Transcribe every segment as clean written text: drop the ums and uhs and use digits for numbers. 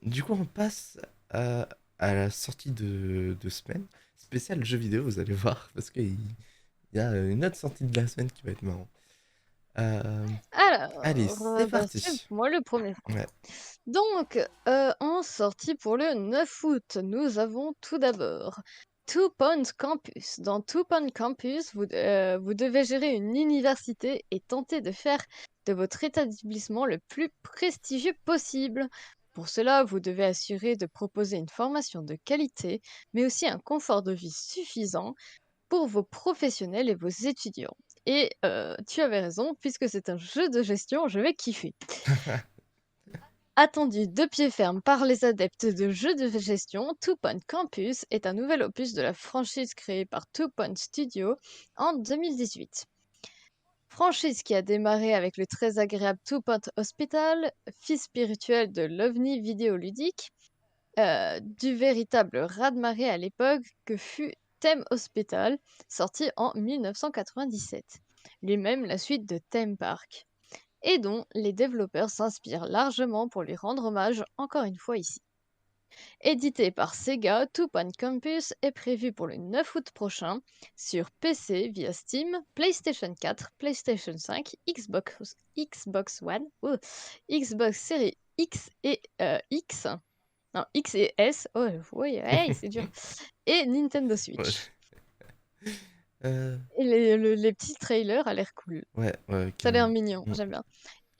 Du coup, on passe à la sortie de semaine spéciale jeux vidéo, vous allez voir, parce qu'il y a une autre sortie de la semaine qui va être marrant. Euh, Allez, Alors, c'est c'est parti. moi le premier. Ouais. Donc, en sortie pour le 9 août, nous avons tout d'abord Two Point Campus. Dans Two Point Campus, vous devez gérer une université et tenter de faire de votre établissement le plus prestigieux possible. Pour cela, vous devez assurer de proposer une formation de qualité, mais aussi un confort de vie suffisant pour vos professionnels et vos étudiants. Et tu avais raison, puisque c'est un jeu de gestion, je vais kiffer. Attendu de pied ferme par les adeptes de jeux de gestion, Two Point Campus est un nouvel opus de la franchise créée par Two Point Studio en 2018. Franchise qui a démarré avec le très agréable Two Point Hospital, fils spirituel de l'OVNI vidéoludique, du véritable raz-de-marée à l'époque que fut Theme Hospital, sorti en 1997, lui-même la suite de Theme Park, et dont les développeurs s'inspirent largement pour lui rendre hommage encore une fois ici. Édité par Sega, Two Point Campus est prévu pour le 9 août prochain sur PC via Steam, PlayStation 4, PlayStation 5, Xbox One, Xbox Series X et X, non, X et S, oh oui, ouais, c'est dur, et Nintendo Ouais. Switch. Euh, Et les petits trailers a l'air cool. ouais, Ça a l'air carrément. mignon, Mm. j'aime bien.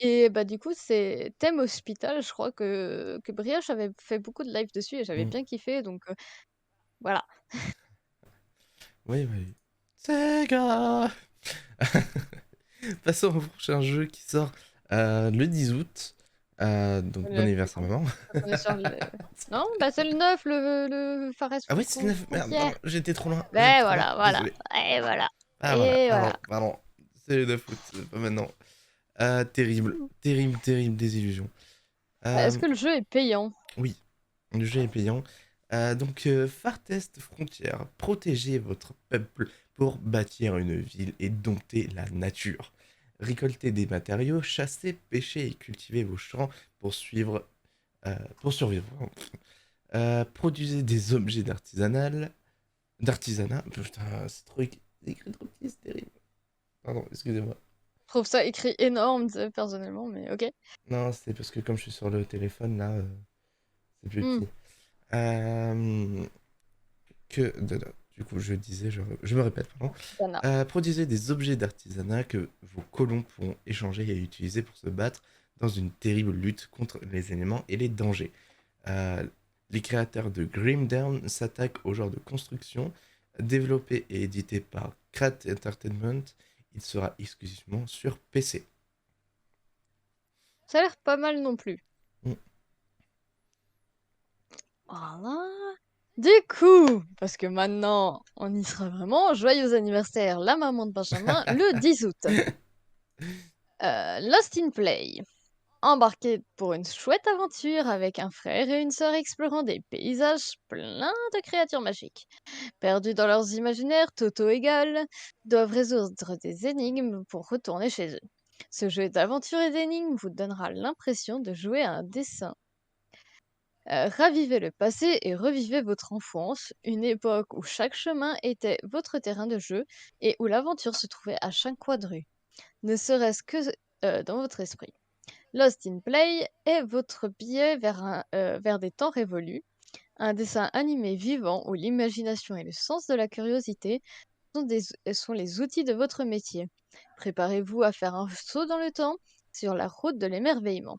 Et bah du coup, c'est Thème Hospital, je crois que Brioche avait fait beaucoup de live dessus et j'avais Mm. bien kiffé, donc voilà. Oui, oui. Sega. Passons au prochain jeu qui sort le 10 août. Donc, bon Le anniversaire, con. maman. On est sur le... Non, bah c'est le 9, le Forest Ah oui, c'est le 9. Merde, Frontier. pardon, j'étais trop loin. J'étais Ben trop loin. voilà, voilà. Désolé. Et voilà. Ah voilà, Et pardon, voilà. pardon. C'est le 9 août, pas maintenant. Terrible, terrible, terrible désillusion. Est-ce Euh, que le jeu est payant? oui, le jeu est payant. Donc, Far Test Frontière, protégez votre peuple pour bâtir une ville et dompter la nature. Récoltez des matériaux, chassez, pêchez et cultivez vos champs pour, pour survivre. Produisez des objets d'artisanat. Putain, c'est trop écrit trop petit, c'est terrible. Pardon, excusez-moi. Je trouve ça écrit énorme, personnellement, mais ok. Non, c'est parce que comme je suis sur le téléphone, là, c'est plus Hmm, petit. Euh, du coup, je disais, je me répète, pardon. Dana. Produisez des objets d'artisanat que vos colons pourront échanger et utiliser pour se battre dans une terrible lutte contre les éléments et les dangers. Euh, les créateurs de Grim Dawn s'attaquent au genre de construction. Développé et édité par Krat Entertainment, il sera exclusivement sur PC. Ça a l'air pas mal non plus. Mm. Voilà. Du coup, parce que maintenant, on y sera vraiment, joyeux anniversaire, la maman de Benjamin, le 10 août. Lost in Play. Embarquez pour une chouette aventure avec un frère et une sœur explorant des paysages pleins de créatures magiques. Perdus dans leurs imaginaires, Toto et Gal doivent résoudre des énigmes pour retourner chez eux. Ce jeu d'aventure et d'énigmes vous donnera l'impression de jouer à un dessin. Ravivez le passé et revivez votre enfance, une époque où chaque chemin était votre terrain de jeu et où l'aventure se trouvait à chaque coin de rue, ne serait-ce que dans votre esprit. Lost in Play est votre billet vers des temps révolus, un dessin animé vivant où l'imagination et le sens de la curiosité sont les outils de votre métier. Préparez-vous à faire un saut dans le temps sur la route de l'émerveillement.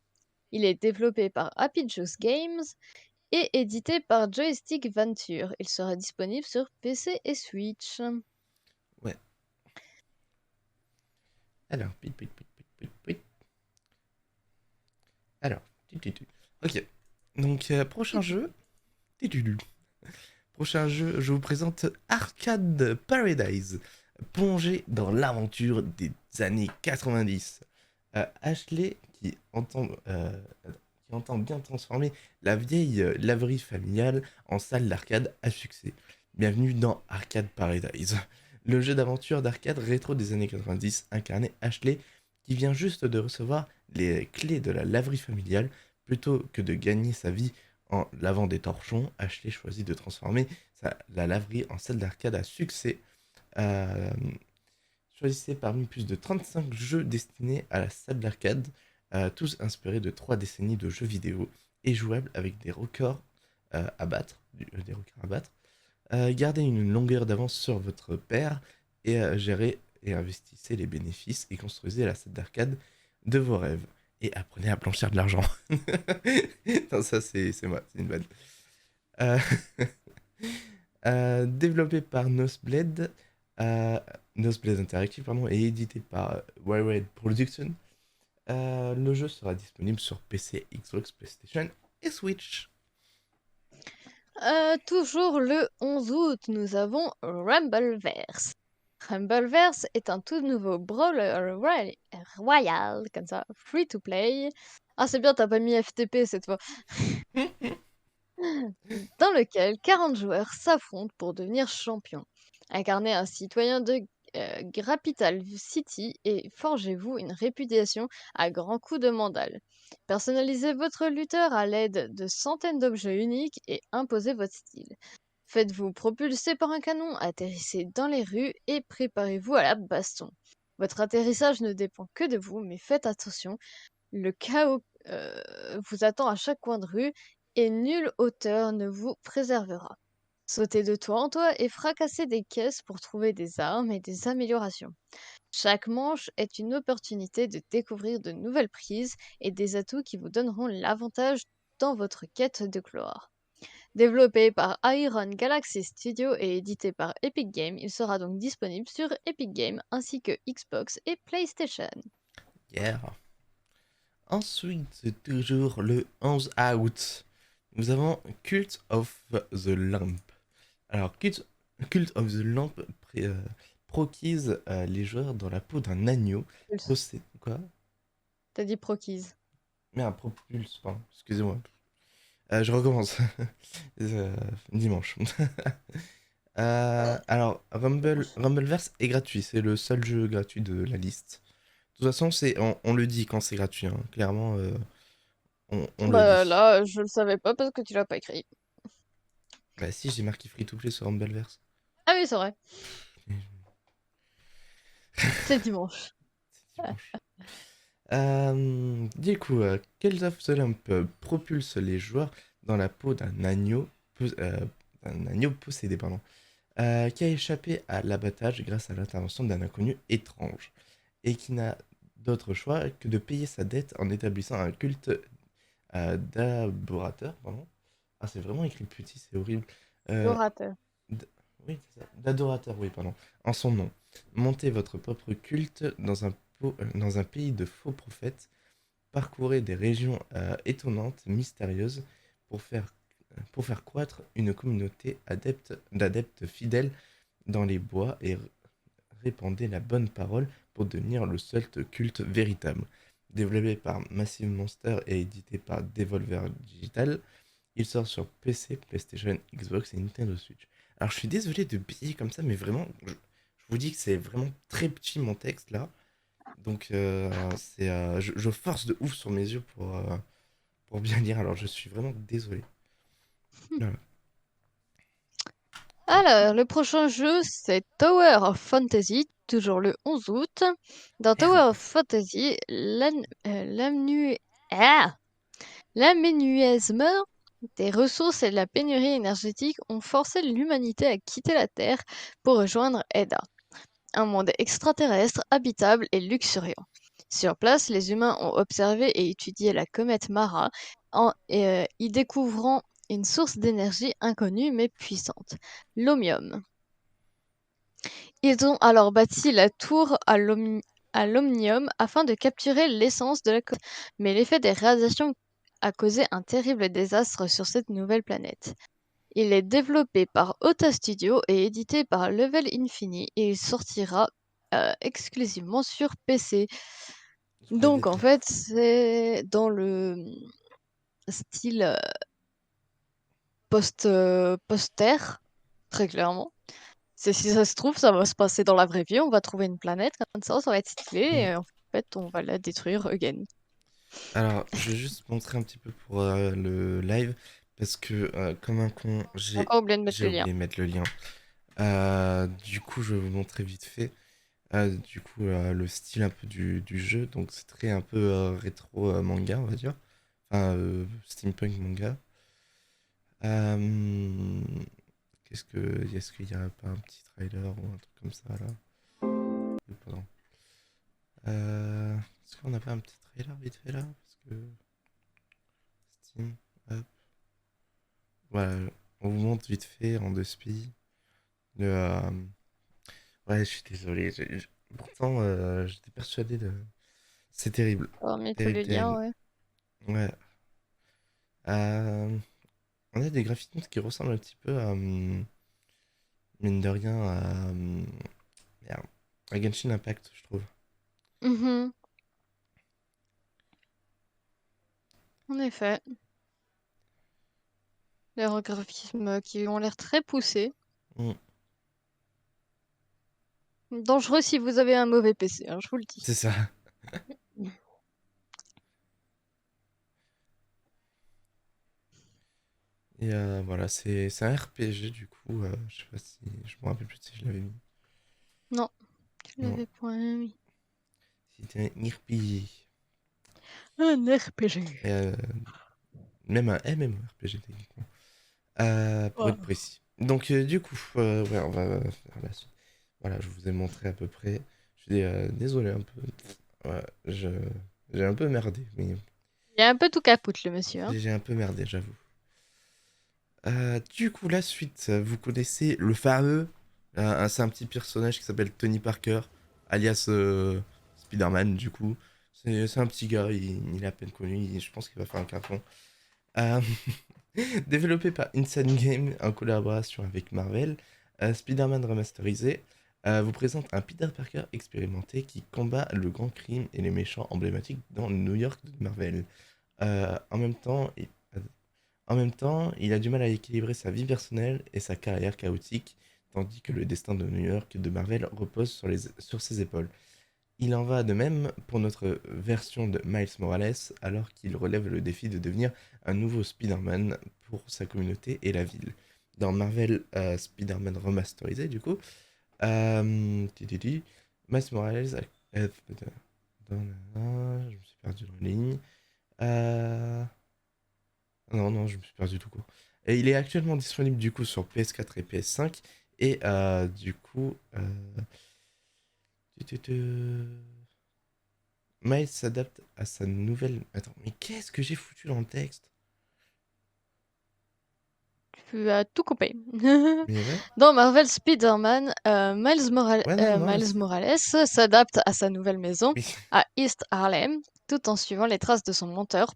Il est développé par Happy Juice Games et édité par Joystick Venture. Il sera disponible sur PC et Switch. Ouais. Alors, pit, pit, pit, pit, pit, pit. Alors, ok. Donc, prochain jeu. Prochain jeu, je vous présente Arcade Paradise. Plongez dans l'aventure des années 90. Ashley, qui entend bien transformer la vieille laverie familiale en salle d'arcade à succès. Bienvenue dans Arcade Paradise, le jeu d'aventure d'arcade rétro des années 90, incarné Ashley, qui vient juste de recevoir les clés de la laverie familiale. Plutôt que de gagner sa vie en lavant des torchons, Ashley choisit de transformer la laverie en salle d'arcade à succès. Euh, Choisissez parmi plus de 35 jeux destinés à la salle d'arcade, tous inspirés de 3 décennies de jeux vidéo et jouables avec des records à battre. Des records à battre. Gardez une longueur d'avance sur votre père et gérez et investissez les bénéfices et construisez la salle d'arcade de vos rêves. Et apprenez à blanchir de l'argent. Non, ça c'est moi, c'est une vanne. Euh, Développé par euh, Nosblade Interactive pardon, et édité par Wired Production, le jeu sera disponible sur PC, Xbox, PlayStation et Switch. Toujours le 11 août, nous avons Rumbleverse. Rumbleverse est un tout nouveau brawler royal, comme ça, free to play. Ah, c'est bien, t'as pas mis FTP cette fois. Dans lequel 40 joueurs s'affrontent pour devenir champion. Incarnez un citoyen de Grapital City et forgez-vous une réputation à grands coups de mandale. Personnalisez votre lutteur à l'aide de centaines d'objets uniques et imposez votre style. Faites-vous propulser par un canon, atterrissez dans les rues et préparez-vous à la baston. Votre atterrissage ne dépend que de vous, mais faites attention, le chaos vous attend à chaque coin de rue et nulle hauteur ne vous préservera. Sautez de toit en toit et fracassez des caisses pour trouver des armes et des améliorations. Chaque manche est une opportunité de découvrir de nouvelles prises et des atouts qui vous donneront l'avantage dans votre quête de gloire. Développé par Iron Galaxy Studio et édité par Epic Games, il sera donc disponible sur Epic Games ainsi que Xbox et PlayStation. Yeah. Ensuite, c'est toujours le 11 août. Nous avons Cult of the Lamp. Alors, Cult of the Lamp proquise les joueurs dans la peau d'un agneau. Quoi? T'as dit Proquise. Merde, propulse, pardon, excusez-moi. Je recommence. Dimanche. Alors, Rumbleverse est gratuit. C'est le seul jeu gratuit de la liste. De toute façon, on le dit quand c'est gratuit, hein. Clairement, on le Bah dit. là, je le savais pas parce que tu l'as pas écrit. Bah si, j'ai marqué free to play sur Rumbleverse. Ah oui, c'est vrai. C'est C'est dimanche. dimanche. Du coup, Cult of the Lamp propulse les joueurs dans la peau d'un agneau possédé, pardon, qui a échappé à l'abattage grâce à l'intervention d'un inconnu étrange, et qui n'a d'autre choix que de payer sa dette en établissant un culte d'adorateur, pardon. Ah, c'est vraiment écrit petit, c'est horrible. Euh, L'orateur. d- oui, c'est ça. D'adorateur, oui, pardon. En son nom. Montez votre propre culte dans un pays de faux prophètes. Parcourez des régions étonnantes, mystérieuses, pour faire croître une communauté d'adeptes fidèles dans les bois et répandez la bonne parole pour devenir le seul culte véritable. Développé par Massive Monster et édité par Devolver Digital, il sort sur PC, PlayStation, Xbox et Nintendo Switch. Alors je suis désolé de biller comme ça, mais vraiment, je vous dis que c'est vraiment très petit mon texte là. Donc je force de ouf sur mes yeux pour bien lire, alors je suis vraiment désolé. Voilà. Alors, le prochain jeu, c'est Tower of Fantasy, toujours le 11 août. Dans Tower Merde. of Fantasy, ah l'amenuisme des ressources et la pénurie énergétique ont forcé l'humanité à quitter la Terre pour rejoindre Edda, un monde extraterrestre, habitable et luxuriant. Sur place, les humains ont observé et étudié la comète Mara, y découvrant une source d'énergie inconnue mais puissante, l'omium. Ils ont alors bâti la tour à l'omnium afin de capturer l'essence de la comète, mais l'effet des radiations a causé un terrible désastre sur cette nouvelle planète. Il est développé par Ota Studio et édité par Level Infini et il sortira exclusivement sur PC. Sur la Donc en bêta. fait, c'est dans le style poster, très clairement. C'est si ça se trouve, ça va se passer dans la vraie vie, on va trouver une planète comme ça va être stylé Mm. et en fait, on va la détruire again. Alors, je vais juste montrer un petit peu pour le live, parce que comme un con, J'ai encore oublié de mettre j'ai le lien. oublié de mettre le lien. Du coup, je vais vous montrer vite fait. Du coup, le style un peu du jeu, donc c'est très un peu rétro manga, on va dire. Enfin, steampunk manga. Euh, est-ce qu'il y a pas un petit trailer ou un truc comme ça là? Pardon. Est-ce qu'on n'a pas un petit trailer vite fait là? Parce que Steam, hop. Voilà, on vous montre vite fait en deux spi. Le, ouais, je suis désolé. Pourtant, j'étais persuadé de. C'est terrible. On va mettre Terrible, le lien, terrible. ouais. Ouais. Euh, on a des graphismes qui ressemblent un petit peu à. Mine de rien, à. Merde. À Genshin Impact, je trouve. Mhm, en effet. Les graphismes qui ont l'air très poussés. Mm, Dangereux si vous avez un mauvais PC, hein, je vous le dis. c'est ça. Et voilà, c'est un RPG du coup. Je sais pas si. Je me rappelle plus si je l'avais mis. Non, tu Non, l'avais point mis. c'était un RPG. Un RPG. Et, même un MMORPG techniquement. Pour être Wow. précis. Donc du coup, ouais, on va faire la suite. Voilà, je vous ai montré à peu près. Je suis désolé un peu. Ouais, j'ai un peu merdé, mais Il est un peu tout capoute, le monsieur, hein. j'ai un peu merdé, j'avoue. Du coup, la suite, vous connaissez le fameux. C'est un petit personnage qui s'appelle Tony Parker, alias Spider-Man, du coup. C'est un petit gars, il est à peine connu, je pense qu'il va faire un carton. Euh, Développé par Insane Game en collaboration avec Marvel, Spider-Man Remasterisé vous présente un Peter Parker expérimenté qui combat le grand crime et les méchants emblématiques dans le New York de Marvel. En même temps, il a du mal à équilibrer sa vie personnelle et sa carrière chaotique, tandis que le destin de New York de Marvel repose sur ses épaules. Il en va de même pour notre version de Miles Morales, alors qu'il relève le défi de devenir un nouveau Spider-Man pour sa communauté et la ville. Dans Marvel Spider-Man remasterisé, du coup, Miles Morales. Je me suis perdu dans la ligne. Euh, non, non, je me suis perdu tout court. Et il est actuellement disponible du coup sur PS4 et PS5. Et du coup. Tu- tu- tu- Miles s'adapte à sa nouvelle. Attends, mais qu'est-ce que j'ai foutu dans le texte? Tu as tout coupé. Mais ouais. Dans Marvel Spider-Man, Ouais, non, non. Miles Morales s'adapte à sa nouvelle maison Mais à East Harlem, tout en suivant les traces de son mentor,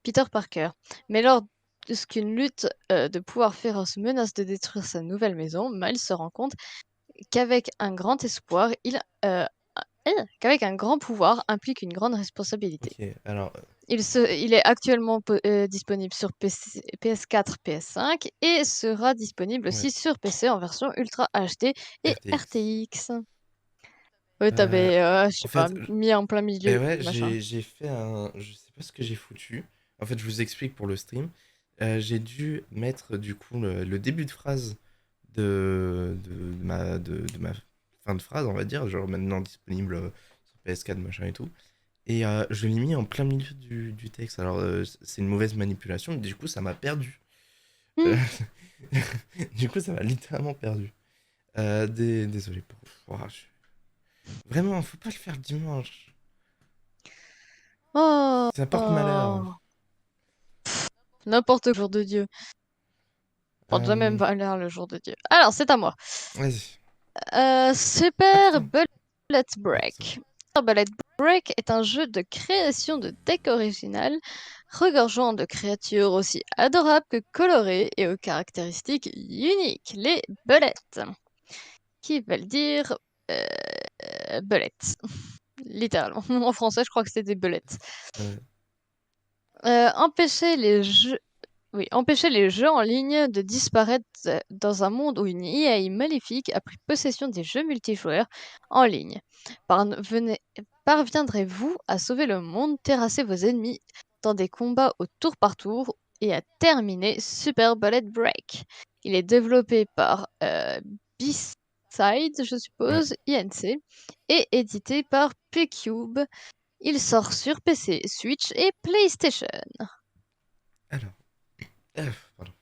Peter Parker. Mais lorsqu'une lutte de pouvoir féroce menace de détruire sa nouvelle maison, Miles se rend compte qu'avec un grand espoir, qu'avec un grand pouvoir implique une grande responsabilité. ok, alors. Il est actuellement disponible sur PC, PS4, PS5 et sera disponible Ouais, aussi sur PC en version Ultra HD et RTX. RTX. Ouais, Euh, t'avais, je en sais pas, fait, mis en plein milieu ben du ouais, machin. j'ai fait un. Je sais pas ce que j'ai foutu. En fait, je vous explique pour le stream. J'ai dû mettre du coup le début de phrase de ma fin de phrase, on va dire, genre maintenant disponible sur PS4, machin et tout. Et je l'ai mis en plein milieu du texte. Alors, c'est une mauvaise manipulation, mais du coup, ça m'a perdu. Hmm. Euh, du coup, ça m'a littéralement perdu. Désolé pour. Ouah, vraiment, faut pas le faire le dimanche. Oh, Ça porte malheur. oh, n'importe quel jour de Dieu. Porte jamais Euh, malheur le jour de Dieu. Alors, c'est à moi. Vas-y. Super Attends. Bullet Oh, c'est bon. Break. Bullet Break est un jeu de création de deck original, regorgeant de créatures aussi adorables que colorées et aux caractéristiques uniques, les bullets, qui veulent dire bullets, littéralement. En français, je crois que c'était des bullets. Euh, Empêcher les jeux en ligne de disparaître dans un monde où une IA maléfique a pris possession des jeux multijoueurs en ligne. Parviendrez-vous à sauver le monde, terrasser vos ennemis dans des combats au tour par tour et à terminer Super Bullet Break? Il est développé par B-Side, je ouais. suppose, INC, et édité par P-Cube. Il sort sur PC, Switch et PlayStation. Alors, pardon.